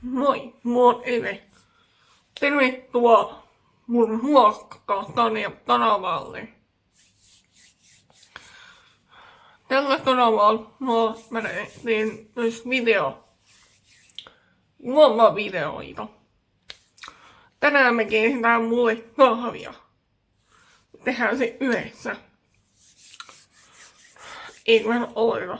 Moi, mä oon Eve. Tervetuloa mun ruokakanavalle. Tällä kanavalla mä teen myös juomavideoita. Tänään me kehitetään mulle kahvia. Tehdään se yhdessä. Eikö vähän oleta?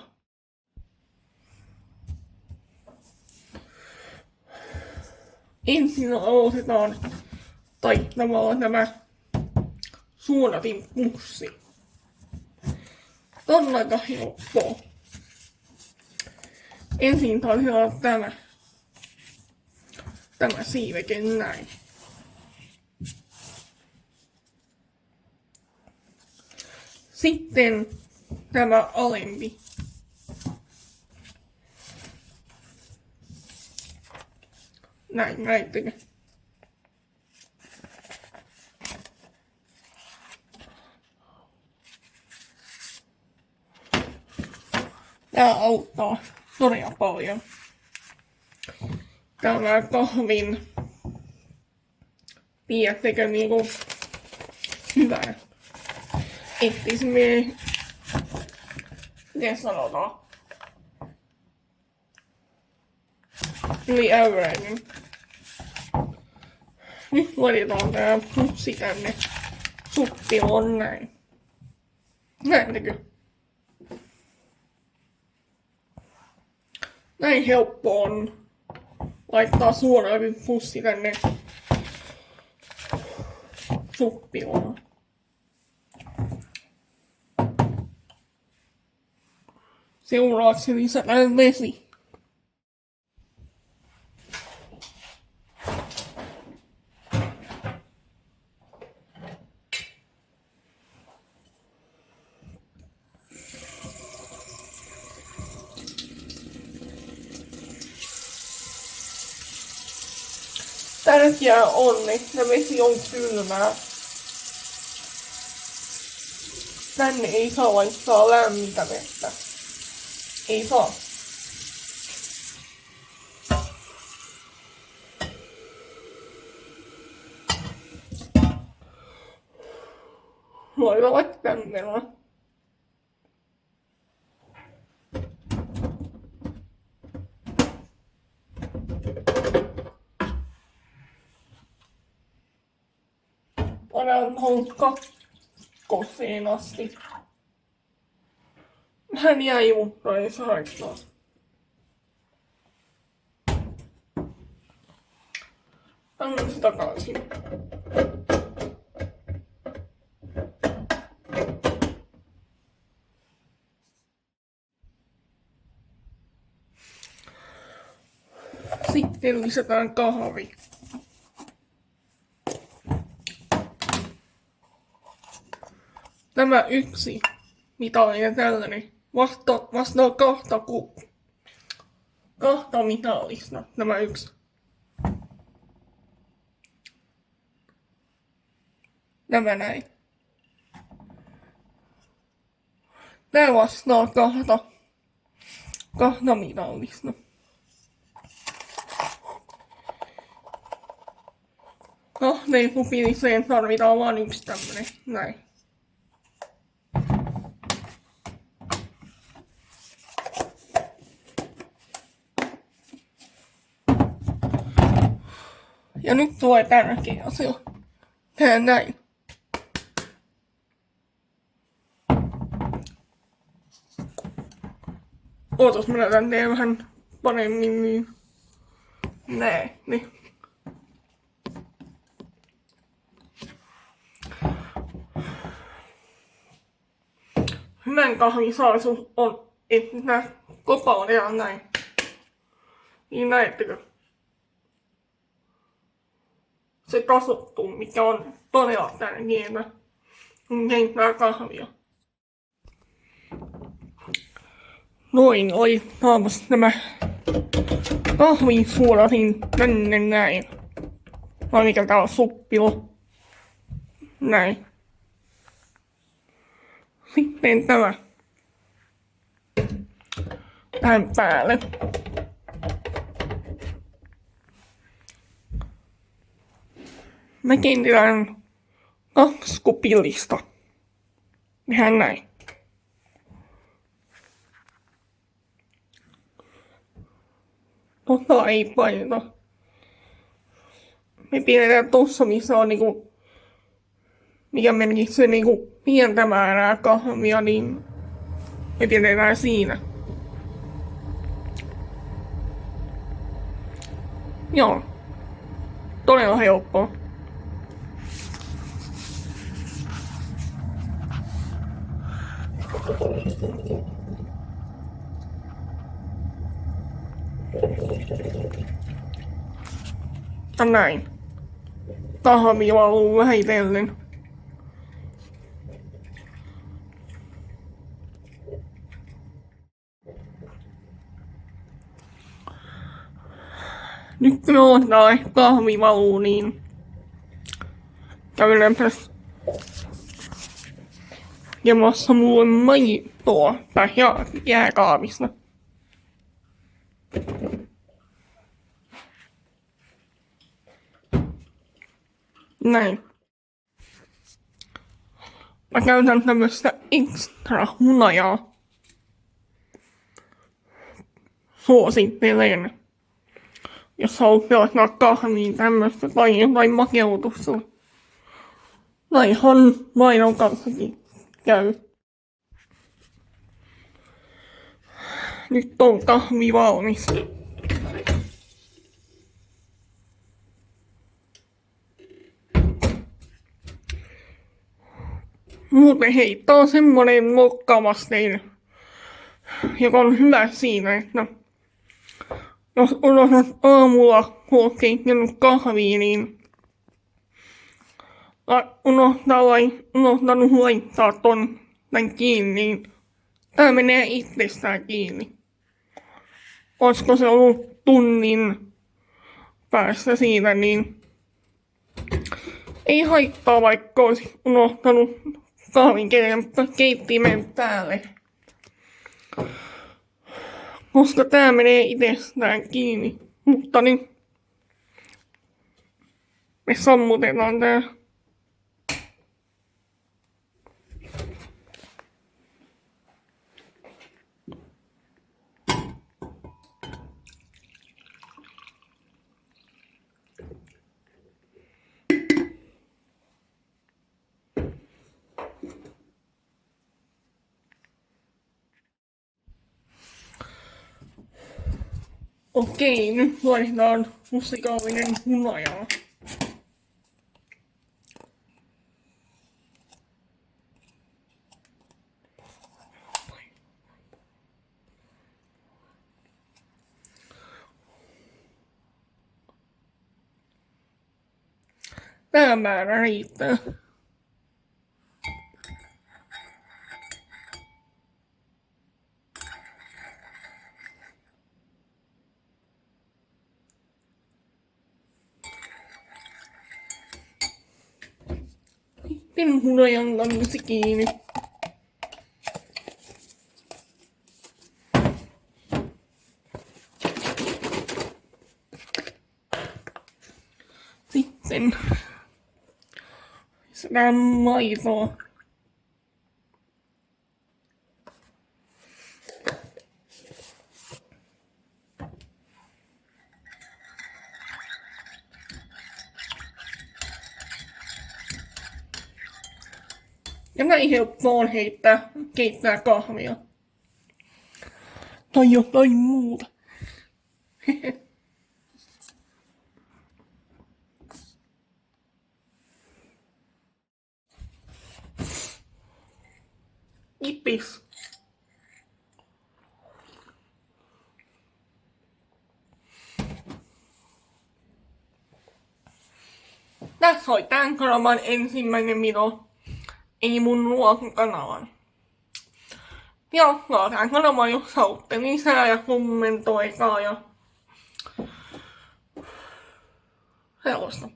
Ensin aloitetaan taittamalla tämä suodatinpussi. Tämä on aika helppoa. Ensin tarvitaan tämä siiveke näin. Sitten tämä alempi. Näin, näittekö? Tää auttaa todella paljon. Tämä kahvin, tiedättekö, niinku hyvää. Ettei se mene, miten sanotaan, yliäyräinen. Nyt laitetaan tää pussi tänne suppiloon näin. Näettekö? Näin helppo on laittaa suoraan pussi tänne suppiloon. Seuraavaksi lisätään vesi. Tärkeää on, että vesi on kylmää. Tänne ei saa laittaa lämmintä vettä. Ei saa. Voi olla tänne vaan. Paran kakkoseen asti. Vähän jäi, mutta ei saa haittaa. Annan se takaisin. Sitten lisätään kahvi. Tämä yksi mitallinen tällainen vastaa kahta mitallista. Tämä yksi. Tämä näin. Tämä vastaa kahta mitallista. Kahteen kupilliseen tarvitaan vain yksi tämmönen. Näin. Ja nyt tulee tärkeä asia. Tää näin. Ootas, mä näytän teille vähän paremmin, niin näin. Niin. Hyvän kahvisaasu on, että nää kopautetaan näin. Niin näettekö? Se tasoittuu, mikä on todella tärkeää, kun keittää kahvia. Noin oli taas tämä kahvisuodatin tänne näin. Vai mikä tää on, suppilo. Näin. Sitten tämä tähän päälle. Mä keitetään 2 kupillista. Tehdään näin. Tota ei paineta. Me pidetään tossa, missä on niinku, mikä merkitsee niinku pientä määrää kahvia, niin me pidetään siinä. Joo. Todella helppoa. Ja näin. Kahvi valuu vähitellen. Nyt kun odottaa, että kahvi valuu, niin käydäänpäs hakemassa mulle maitoa tai jääkaapista. Näin. Mä käytän tämmöstä extra hunajaa. Suosittelen. Jos haluat pelata kahviin tämmöstä tai jotain makeutusta. Tai ihan maidon kanssakin käy. Nyt on kahvi valmis. Muuten hei, tää on semmonen mokkavasteinen, joka on hyvä siinä, että jos unohdat aamulla, kun oot keittänyt kahvia, niin unohtanut laittaa tän kiinni, niin tää menee itsestään kiinni. Olisiko se ollut tunnin päästä siitä, niin ei haittaa, vaikka olisi unohtanut kahvinkeittimen päälle. Koska tää menee itsestään kiinni. Mutta niin, me sammutetaan tää. Okei, nyt vaihdetaan russikallinen hunajaa. Tää määrä riittää. Pidän hunajan kanssa kiinni. Sitten sitä maitoa. Ja näin helppoa on keittää kahvia. Tai jotain muuta. Ipis. Tässä oli tämän kanavan ensimmäinen video. Ei mun ruokakanavan. Jatkaa tämän kanavan, jos haluatte lisää ja kommentoikaa ja sellaista.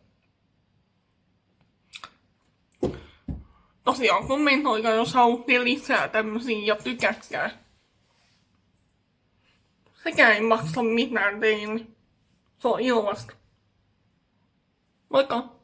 Tosiaan kommentoikaa, jos haluatte lisää tämmösiä ja tykätkää. Sekä ei maksa mitään teille. Se on ilmasta. Moikka!